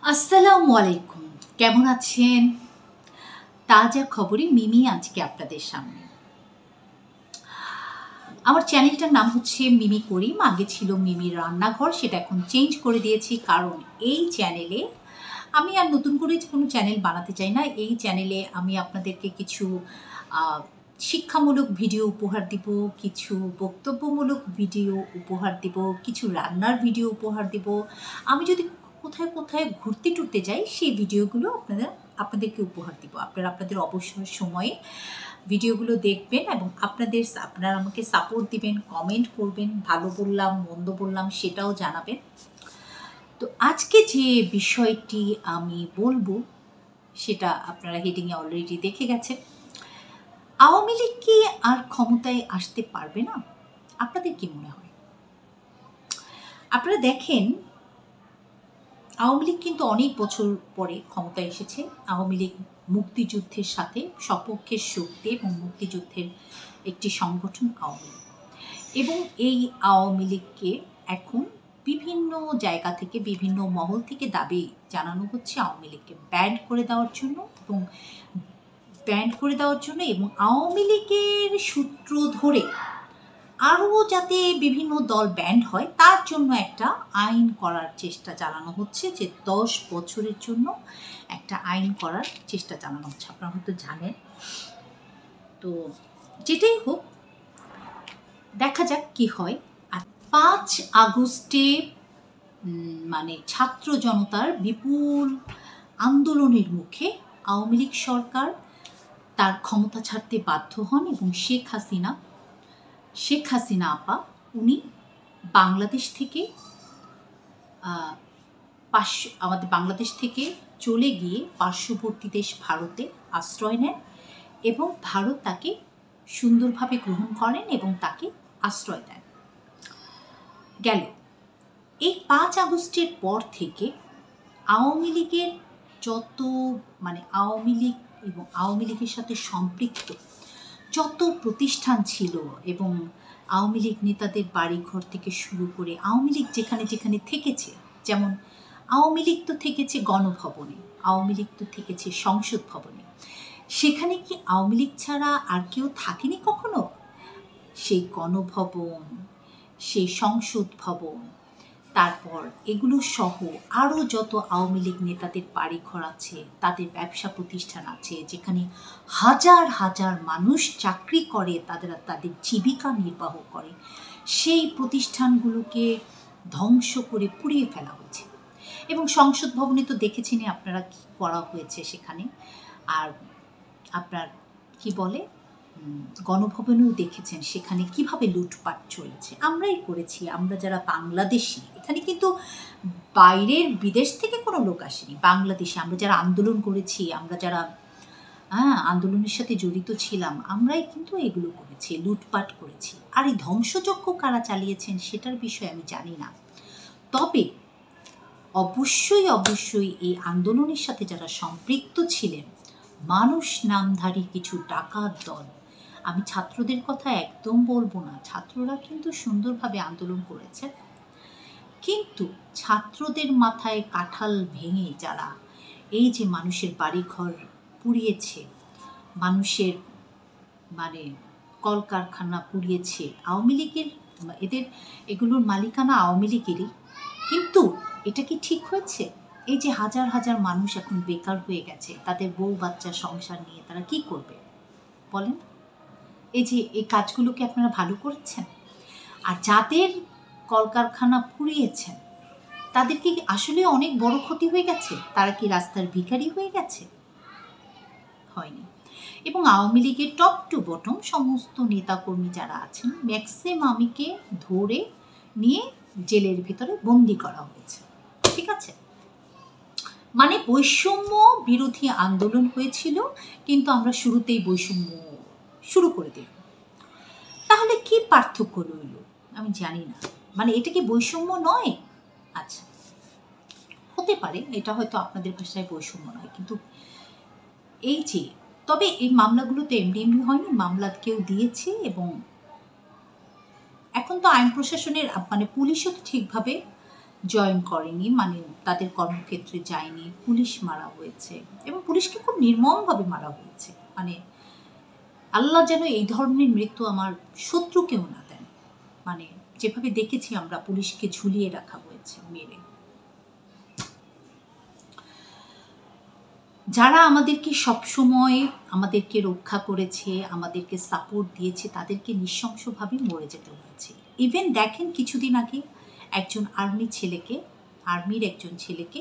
আসসালামু আলাইকুম, কেমন আছেন? তাজা খবরে মিমি আজকে আপনাদের সামনে। আমার চ্যানেলটার নাম হচ্ছে মিমি করিম। আগে ছিল মিমির রান্নাঘর, সেটা এখন চেঞ্জ করে দিয়েছি কারণ এই চ্যানেলে আমি আর নতুন করে কোনো চ্যানেল বানাতে চাই না। এই চ্যানেলে আমি আপনাদেরকে কিছু শিক্ষামূলক ভিডিও উপহার দিব, কিছু বক্তব্যমূলক ভিডিও উপহার দিব, কিছু রান্নার ভিডিও উপহার দিব। আমি যদি কোথায় কোথায় ঘুরতে টুরতে যাই সেই ভিডিওগুলো আপনাদেরকে উপহার দিব। আপনাদের অবসর সময়ে ভিডিওগুলো দেখবেন এবং আপনারা আমাকে সাপোর্ট দিবেন, কমেন্ট করবেন, ভালো বললাম মন্দ বললাম সেটাও জানাবেন। তো আজকে যে বিষয়টি আমি বলবো সেটা আপনারা হেডিংয়ে অলরেডি দেখে গেছেন। আওয়ামী লীগ কি আর ক্ষমতায় আসতে পারবে না? আপনাদের কি মনে হয়? আপনারা দেখেন, আওয়ামী লীগ কিন্তু অনেক বছর পরে ক্ষমতায় এসেছে। আওয়ামী লীগ মুক্তিযুদ্ধের সাথে সপক্ষের শক্তি এবং মুক্তিযুদ্ধের একটি সংগঠন আওয়ামী লীগ, এবং এই আওয়ামী লীগকে এখন বিভিন্ন জায়গা থেকে বিভিন্ন মহল থেকে দাবি জানানো হচ্ছে আওয়ামী লীগকে ব্যান্ড করে দেওয়ার জন্য এবং আওয়ামী লীগের সূত্র ধরে আরও যাতে বিভিন্ন দল ব্যান্ড হয় তার জন্য একটা আইন করার চেষ্টা চালানো হচ্ছে, যে 10 বছরের জন্য একটা আইন করার চেষ্টা চালানো হচ্ছে। আপনারা হয়তো জানেন। তো যেটাই হোক, দেখা যাক কি হয়। আর 5 আগস্টে মানে ছাত্র জনতার বিপুল আন্দোলনের মুখে আওয়ামী লীগ সরকার তার ক্ষমতা ছাড়তে বাধ্য হন এবং শেখ হাসিনা আপা উনি বাংলাদেশ থেকে আমাদের বাংলাদেশ থেকে চলে গিয়ে পার্শ্ববর্তী দেশ ভারতে আশ্রয় নেন এবং ভারত তাকে সুন্দরভাবে গ্রহণ করেন এবং তাকে আশ্রয় দেন। গেল এই 5 আগস্টের পর থেকে আওয়ামী লীগের আওয়ামী লীগ এবং আওয়ামী লীগের সাথে সম্পৃক্ত যত প্রতিষ্ঠান ছিল এবং আওয়ামী লীগ নেতাদের বাড়িঘর থেকে শুরু করে আওয়ামী লীগ যেখানে যেখানে থেকেছে, যেমন আওয়ামী লীগ তো থেকেছে গণভবনে, আওয়ামী লীগ তো থেকেছে সংসদ ভবনে, সেখানে কি আওয়ামী লীগ ছাড়া আর কেউ থাকেনি কখনো? সেই গণভবন, সেই সংসদ ভবন, তারপর এগুলো সহ আরও যত আওয়ামী লীগ নেতাদের বাড়িঘর আছে, তাদের ব্যবসা প্রতিষ্ঠান আছে, যেখানে হাজার হাজার মানুষ চাকরি করে, তাদের জীবিকা নির্বাহ করে, সেই প্রতিষ্ঠানগুলোকে ধ্বংস করে পুড়িয়ে ফেলা হয়েছে। এবং সংসদ ভবনে তো দেখেছেনই আপনারা কি করা হয়েছে সেখানে। আর আপনার কি বলে গণভবনেও দেখেছেন সেখানে কিভাবে লুটপাট চলেছে। আমরাই করেছি, আমরা যারা বাংলাদেশি, এখানে কিন্তু বাইরের বিদেশ থেকে কোনো লোক আসেনি, বাংলাদেশে আমরা যারা আন্দোলন করেছি, আমরা যারা আন্দোলনের সাথে জড়িত ছিলাম, আমরাই কিন্তু এগুলো করেছি, লুটপাট করেছি। আর এই ধ্বংসযজ্ঞ কারা চালিয়েছেন সেটার বিষয়ে আমি জানি না, তবে অবশ্যই এই আন্দোলনের সাথে যারা সম্পৃক্ত ছিলেন মানুষ নামধারী কিছু ডাকাত দল, আমি ছাত্রদের কথা একদম বলবো না, ছাত্ররা কিন্তু সুন্দরভাবে আন্দোলন করেছে, কিন্তু ছাত্রদের মাথায় কাঁঠাল ভেঙে যারা এই যে মানুষের বাড়িঘর পুড়িয়েছে, মানুষের কলকারখানা পুড়িয়েছে, আওয়ামী লীগের এগুলোর মালিকানা আওয়ামী লীগেরই, কিন্তু এটা কি ঠিক হয়েছে? এই যে হাজার হাজার মানুষ এখন বেকার হয়ে গেছে, তাদের বউ বাচ্চা সংসার নিয়ে তারা কি করবে বলেন? এই কাজগুলোকে আপনারা ভালো করেছেন? আর যাদের কলকারখানা পুড়িয়েছেন তাদের কি আসলে অনেক বড় ক্ষতি হয়ে গেছে? তারা কি রাস্তার ভিখারি হয়ে গেছে? হয়নি। এবং আওয়ামী লীগের টপ টু বটম সমস্ত নেতাকর্মী যারা আছেন ম্যাক্সিমামকে ধরে নিয়ে জেলের ভিতরে বন্দি করা হয়েছে। ঠিক আছে, মানে বৈষম্য বিরোধী আন্দোলন হয়েছিল, কিন্তু আমরা শুরুতেই বৈষম্য শুরু করে দিলাম। তাহলে কি পার্থক্য রইল আমি জানি না, মানে এটা কি বৈষম্য নয়? আচ্ছা, হতে পারে এটা হয়তো আপনাদের ভাষায় বৈষম্য নয়, কিন্তু তবে এই মামলাগুলোতে এমডি হয়নি, মামলা কেউ দিয়েছে এবং এখন তো আইন প্রশাসনের পুলিশও তো ঠিকভাবে জয়েন করেনি, মানে তাদের কর্মক্ষেত্রে যায়নি, পুলিশ মারা হয়েছে এবং পুলিশকে খুব নির্মমভাবে মারা হয়েছে। মানে আল্লাহ যেন এই ধরনের মৃত্যু আমার শত্রুকেও না দেন। মানে যেভাবে দেখেছি আমরা, পুলিশকে ঝুলিয়ে রাখা হয়েছে মেরে। যারা আমাদেরকে সবসময় আমাদেরকে রক্ষা করেছে, আমাদেরকে সাপোর্ট দিয়েছে, তাদেরকে নৃশংসভাবে মরে যেতে হয়েছে। ইভেন দেখেন কিছুদিন আগে একজন আর্মির একজন ছেলেকে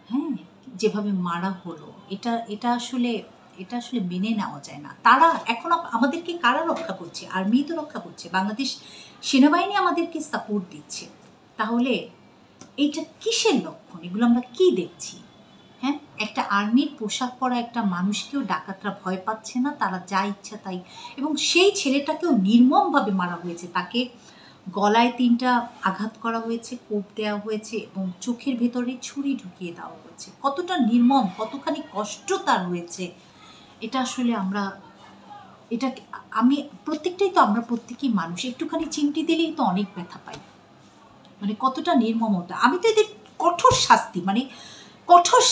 হ্যাঁ যেভাবে মারা হলো, এটা আসলে মেনে নেওয়া যায় না। তারা এখন আমাদেরকে কারা রক্ষা করছে? আর্মি তো রক্ষা করছে, বাংলাদেশ সেনাবাহিনী আমাদেরকে সাপোর্ট দিচ্ছে। তাহলে এইটা কিসের লক্ষণ? এগুলো আমরা কি দেখছি? হ্যাঁ, একটা আর্মির পোশাক পরা একটা মানুষকেও ডাকাতরা ভয় পাচ্ছে না, তারা যা ইচ্ছা তাই। এবং সেই ছেলেটাকেও নির্মমভাবে মারা হয়েছে, তাকে গলায় 3টা আঘাত করা হয়েছে, কোপ দেওয়া হয়েছে এবং চোখের ভেতরে ছুরি ঢুকিয়ে দেওয়া হয়েছে। কতটা নির্মম, কতখানি কষ্ট তার হয়েছে, এটা আসলে আমরা প্রত্যেকেই মানুষ, একটুখানি চিমটি দিলেই তো অনেক ব্যথা পাই। মানে কতটা নির্মমতা। আমি তো এদের কঠোর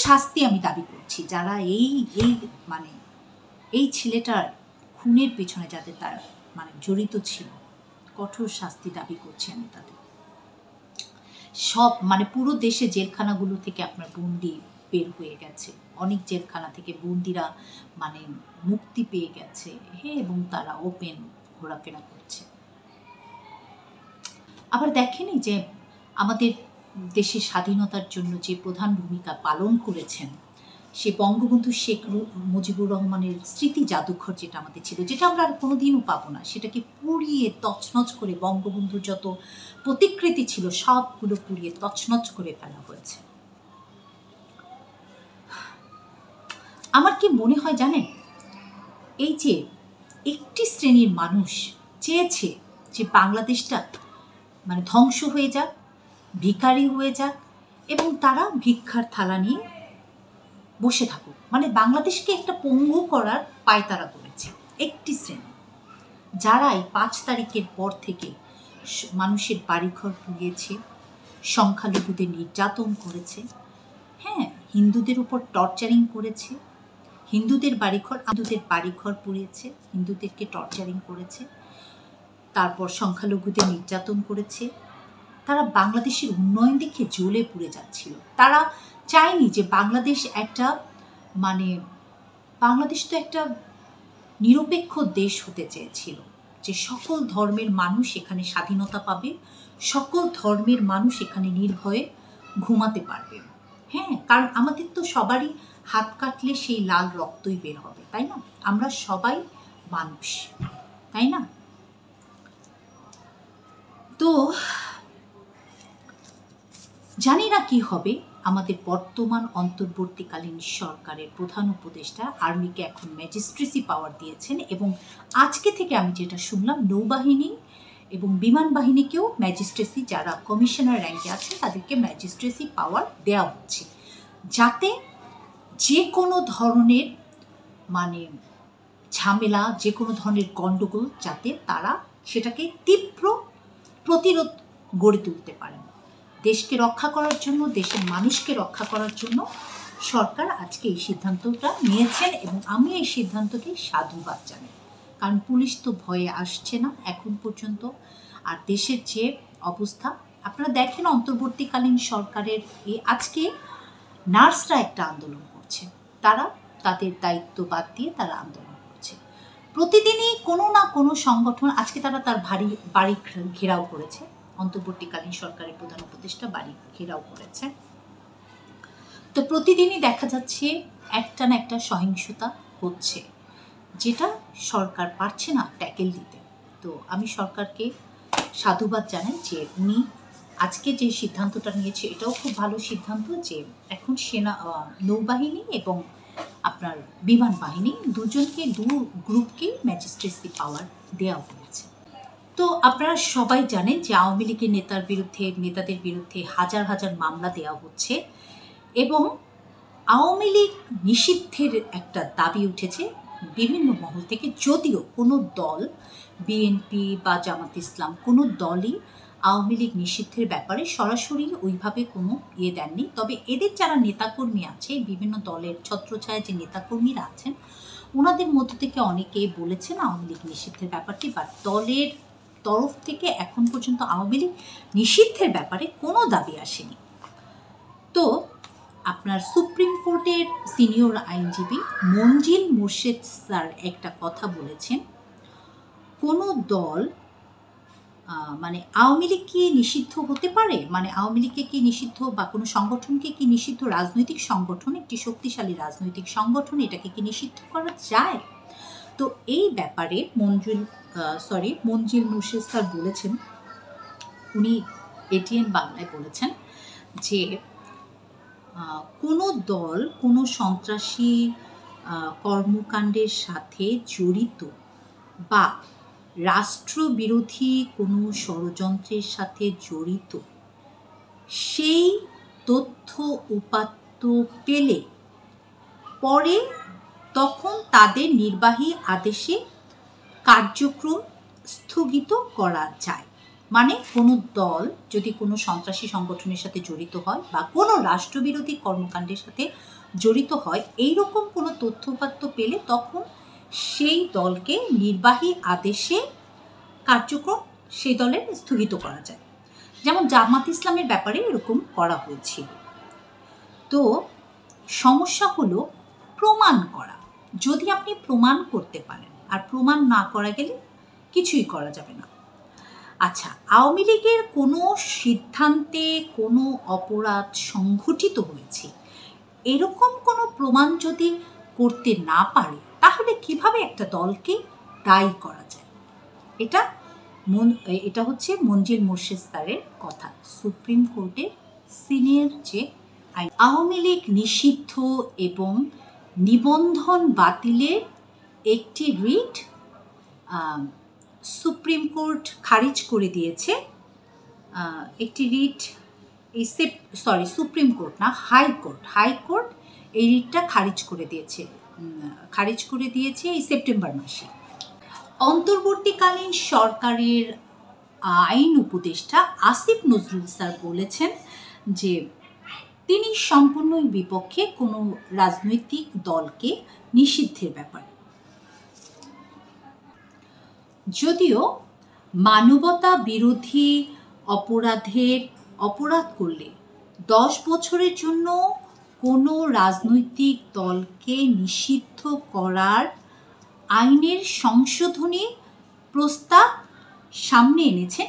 শাস্তি আমি দাবি করছি, যারা এই ছেলেটার খুনের পেছনে যাদের তার জড়িত ছিল, কঠোর শাস্তি দাবি করছি আমি তাদের। সব পুরো দেশে জেলখানাগুলো থেকে আপনার বন্দি বের হয়ে গেছে, অনেক জেলখানা থেকে বন্দিরা মুক্তি পেয়ে গেছে, হ্যাঁ, এবং তারা ওপেন ঘোরাফেরা করছে। আবার দেখেনি যে আমাদের দেশের স্বাধীনতার জন্য যে প্রধান ভূমিকা পালন করেছেন, সে বঙ্গবন্ধু শেখ মুজিবুর রহমানের স্মৃতি জাদুঘর যেটা আমাদের ছিল, যেটা আমরা আর কোনোদিনও পাবো না, সেটাকে পুড়িয়ে তছনছ করে, বঙ্গবন্ধুর যত প্রতিকৃতি ছিল সবগুলো পুড়িয়ে তছনছ করে ফেলা হয়েছে। আমার কি মনে হয় জানেন, এই যে একটি শ্রেণীর মানুষ চেয়েছে যে বাংলাদেশটা ধ্বংস হয়ে যাক, ভিখারি হয়ে যাক এবং তারা ভিক্ষার থালা নিয়ে বসে থাকুক, বাংলাদেশকে একটা পঙ্গু করার পায়তারা করেছে একটি শ্রেণী, যারা এই 5 তারিখের পর থেকে মানুষের বাড়িঘর পুড়িয়েছে, সংখ্যালঘুদের নির্যাতন করেছে, হ্যাঁ, হিন্দুদের উপর টর্চারিং করেছে, হিন্দুদের বাড়িঘর পুড়িয়েছে, হিন্দুদেরকে টর্চারিং করেছে, তারপর সংখ্যালঘুদের নির্যাতন করেছে। তারা বাংলাদেশের উন্নয়ন দেখে জ্বলে পুড়ে যাচ্ছিল। তারা চায়নি যে বাংলাদেশ তো একটা নিরপেক্ষ দেশ হতে চেয়েছিল, যে সকল ধর্মের মানুষ এখানে স্বাধীনতা পাবে, সকল ধর্মের মানুষ এখানে নির্ভয়ে ঘুমাতে পারবে। হ্যাঁ, কারণ আমাদের তো সবারই হাত কাটলে সেই লাল রক্তই বের হবে, তাই না? আমরা সবাই মানুষ, তাই না? তো জানি না কি হবে। আমাদের বর্তমান অন্তর্বর্তীকালীন সরকারের প্রধান উপদেষ্টা আর্মিকে এখন ম্যাজিস্ট্রেসি পাওয়ার দিয়েছেন, এবং আজকে থেকে আমি যেটা শুনলাম, নৌবাহিনী এবং বিমান বাহিনীকেও ম্যাজিস্ট্রেসি, যারা কমিশনার র্যাঙ্কে আছেন তাদেরকে ম্যাজিস্ট্রেসি পাওয়ার দেওয়া হচ্ছে, যাতে যে কোনো ধরনের ঝামেলা, যে কোনো ধরনের গণ্ডগোল, যাতে তারা সেটাকে তীব্র প্রতিরোধ গড়ে তুলতে পারেন। দেশকে রক্ষা করার জন্য, দেশের মানুষকে রক্ষা করার জন্য সরকার আজকে এই সিদ্ধান্তটা নিয়েছেন, এবং আমি এই সিদ্ধান্তকে সাধুবাদ জানাই। কারণ পুলিশ তো ভয়ে আসছে না এখন পর্যন্ত। আর দেশের যে অবস্থা আপনারা দেখেন, অন্তর্বর্তীকালীন সরকারের আজকে নার্সরা একটা আন্দোলন করছে, তারা তাদের দায়িত্ব বাদ দিয়ে তারা আন্দোলন করছে। প্রতিদিনই কোনো না কোনো সংগঠন, আজকে তারা তার বাড়ি ঘেরাও করেছে, অন্তর্বর্তীকালীন সরকারের প্রধান উপদেষ্টা বাড়ি ঘেরাও করেছে। তো প্রতিদিনই দেখা যাচ্ছে একটা না একটা সহিংসতা হচ্ছে, যেটা সরকার পারছে না ট্যাকেল দিতে। তো আমি সরকারকে সাধুবাদ জানাই যে উনি আজকে যে সিদ্ধান্তটা নিয়েছে, এটাও খুব ভালো সিদ্ধান্ত, যে এখন নৌবাহিনী এবং আপনার বিমান বাহিনী দুজনকে, গ্রুপকে ম্যাজিস্ট্রেসি পাওয়ার দেওয়া হয়েছে। তো আপনারা সবাই জানেন যে আওয়ামী লীগের নেতাদের বিরুদ্ধে হাজার হাজার মামলা দেওয়া হচ্ছে, এবং আওয়ামী লীগ নিষিদ্ধের একটা দাবি উঠেছে বিভিন্ন মহল থেকে। যদিও কোনো দল, বিএনপি বা জামাত ইসলাম, কোনো দলই আওয়ামী লীগ নিষিদ্ধের ব্যাপারে সরাসরি ওইভাবে কোনো ইয়ে দেননি। তবে এদের যারা নেতাকর্মী আছে, বিভিন্ন দলের ছত্রছায়ায় যে নেতাকর্মীরা আছেন, ওনাদের মধ্য থেকে অনেকেই বলেছেন আওয়ামী লীগ নিষিদ্ধের ব্যাপারটি, বা দলের তরফ থেকে এখন পর্যন্ত আওয়ামী লীগ নিষিদ্ধের ব্যাপারে কোনো দাবি আসেনি। তো আপনার সুপ্রিম কোর্টের সিনিয়র আইনজীবী মঞ্জিল মোর্শেদ স্যার একটা কথা বলেছেন, কোনো দল মানে আওয়ামী লীগ কি নিষিদ্ধ হতে পারে, মানে আওয়ামী লীগকে কি নিষিদ্ধ বা কোনো সংগঠনকে কি নিষিদ্ধ, রাজনৈতিক সংগঠন, একটি শক্তিশালী রাজনৈতিক সংগঠন, এটাকে কি নিষিদ্ধ করা যায়? তো এই ব্যাপারে মঞ্জিল মোর্শেদ স্যার বলেছেন, উনি এটিএন বাংলায় বলেছেন যে কোনো দল কোনো সন্ত্রাসী কর্মকাণ্ডের সাথে জড়িত বা রাষ্ট্রবিরোধী কোনো ষড়যন্ত্রের সাথে জড়িত সেই তথ্য উপাত্ত পেলে পরে তখন তাদের নির্বাহী আদেশে কার্যক্রম স্থগিত করা যায়। মানে কোনো দল যদি কোনো সন্ত্রাসী সংগঠনের সাথে জড়িত হয় বা কোনো রাষ্ট্রবিরোধী কর্মকাণ্ডের সাথে জড়িত হয়, এইরকম কোনো তথ্যপাত্র পেলে তখন সেই দলকে নির্বাহী আদেশে কার্যক্রম সেই দলের স্থগিত করা যায়। যেমন জামাত ইসলামের ব্যাপারে এরকম করা হয়েছিল। তো সমস্যা হলো প্রমাণ করা। যদি আপনি প্রমাণ করতে পারেন, আর প্রমাণ না করা গেলে কিছুই করা যাবে না। আচ্ছা, আওয়ামী লীগের কোনো সিদ্ধান্তে কোনো অপরাধ সংঘটিত হয়েছে এরকম কোনো প্রমাণ যদি করতে না পারে, তাহলে কিভাবে একটা দলকে দায়ী করা যায়? এটা হচ্ছে মঞ্জিল মোর্শেদ স্যারের কথা, সুপ্রিম কোর্টের সিনিয়র যে আইন। আওয়ামী লীগ নিষিদ্ধ এবং নিবন্ধন বাতিলের একটি রিট সুপ্রিম কোর্ট খারিজ করে দিয়েছে। একটি রিট সুপ্রিম কোর্ট না, হাইকোর্ট এই রিটটা খারিজ করে দিয়েছে এই সেপ্টেম্বর মাসে। অন্তর্বর্তীকালীন সরকারের আইন উপদেষ্টা আসিফ নজরুল স্যার বলেছেন যে তিনি সম্পূর্ণই বিপক্ষে কোনো রাজনৈতিক দলকে নিষিদ্ধের ব্যাপারে। যদিও মানবতা বিরোধী অপরাধ করলে 10 বছরের জন্য কোনো রাজনৈতিক দলকে নিষিদ্ধ করার আইনের সংশোধনী প্রস্তাব সামনে এনেছে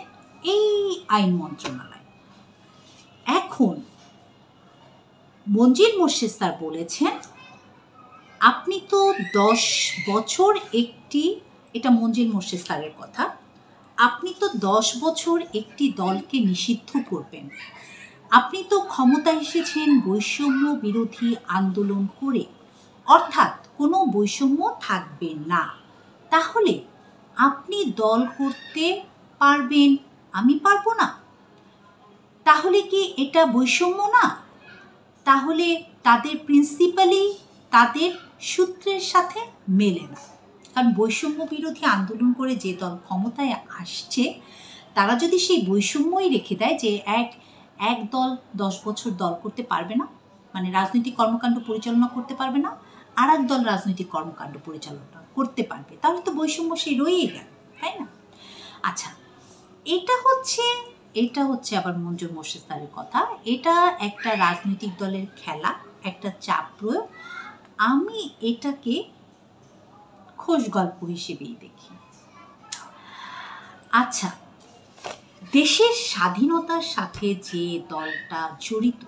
এই আইন মন্ত্রণালয়। এখন মঞ্জিল মোর্শেদ স্যার বলেছেন, আপনি তো 10 বছর এটা মঞ্জিল মোর্শেদ স্যারের কথা, আপনি তো 10 বছর একটি দলকে নিষিদ্ধ করবেন, আপনি তো ক্ষমতায় এসেছেন বৈষম্য বিরোধী আন্দোলন করে, অর্থাৎ কোনো বৈষম্য থাকবে না, তাহলে আপনি দল করতে পারবেন, আমি পারবো না? তাহলে কি এটা বৈষম্য না? তাহলে তাদের প্রিন্সিপালি তাদের সূত্রের সাথে মেলে না। কারণ বৈষম্য বিরোধী আন্দোলন করে যে দল ক্ষমতায় আসছে, তারা যদি সেই বৈষম্যই রেখে দেয় যে এক দল 10 বছর দল করতে পারবে না, মানে রাজনৈতিক কর্মকাণ্ড পরিচালনা করতে পারবে না, আর এক দল রাজনৈতিক কর্মকাণ্ড পরিচালনা করতে পারবে, তাহলে তো বৈষম্য সেই রয়েই গেল, তাই না? আচ্ছা, এটা হচ্ছে আবার মঞ্জুর মোর্শেদ স্যারের কথা। এটা একটা রাজনৈতিক দলের খেলা, একটা চাপ প্রয়োগ। আমি এটাকে খোশ গল্প হিসেবেই দেখি। আচ্ছা, দেশের স্বাধীনতার সাথে যে দলটা জড়িত,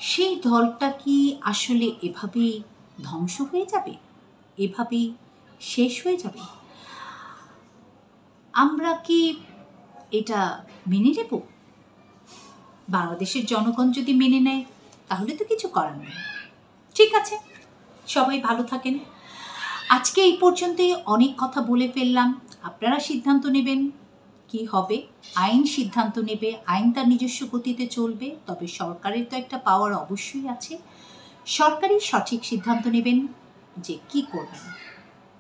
সেই দলটা কি আসলে এভাবেই ধ্বংস হয়ে যাবে, এভাবেই শেষ হয়ে যাবে? আমরা কি এটা মেনে নেব? বাংলাদেশের জনগণ যদি মেনে নেয় তাহলে তো কিছু করার নেই। ঠিক আছে, সবাই ভালো থাকেন। আজকে এই পর্যন্তই, অনেক কথা বলে ফেললাম। আপনারা সিদ্ধান্ত নেবেন কি হবে, আইন সিদ্ধান্ত নেবে, আইন তার নিজস্ব গতিতে চলবে। তবে সরকারের তো একটা পাওয়ার অবশ্যই আছে, সরকারই সঠিক সিদ্ধান্ত নেবেন যে কি করবেন।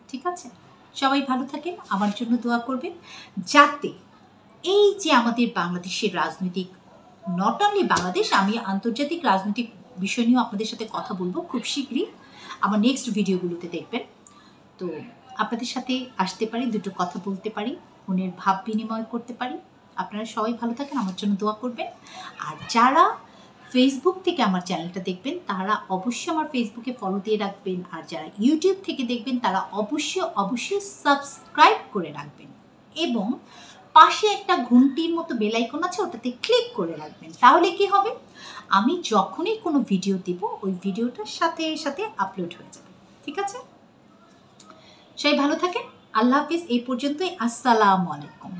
ঠিক আছে, সবাই ভালো থাকেন, আমার জন্য দোয়া করবেন যাতে এই যে আমাদের বাংলাদেশের রাজনৈতিক, নট অনলি বাংলাদেশ, আমি আন্তর্জাতিক রাজনৈতিক বিষয় নিয়েও আপনাদের সাথে কথা বলবো খুব শীঘ্রই, আমার নেক্সট ভিডিওগুলোতে দেখবেন। তো আপনাদের সাথে আসতে পারি, দুটো কথা বলতে পারি, মনের ভাব বিনিময় করতে পারি। আপনারা সবাই ভালো থাকেন, আমার জন্য দোয়া করবেন। আর যারা ফেসবুক থেকে আমার চ্যানেলটা দেখবেন তারা অবশ্যই আমার ফেসবুকে ফলো দিয়ে রাখবেন, আর যারা ইউটিউব থেকে দেখবেন তারা অবশ্যই সাবস্ক্রাইব করে রাখবেন, এবং পাশে একটা ঘন্টির মতো বেল আইকন আছে, ওটাতে ক্লিক করে রাখবেন। তাহলে কি হবে, আমি যখনই কোনো ভিডিও দিব ওই ভিডিওটার সাথে সাথে আপলোড হয়ে যাবে। ঠিক আছে, সবাই ভালো থাকেন, আল্লাহ হাফিজ। এই পর্যন্তই, আসসালামু আলাইকুম।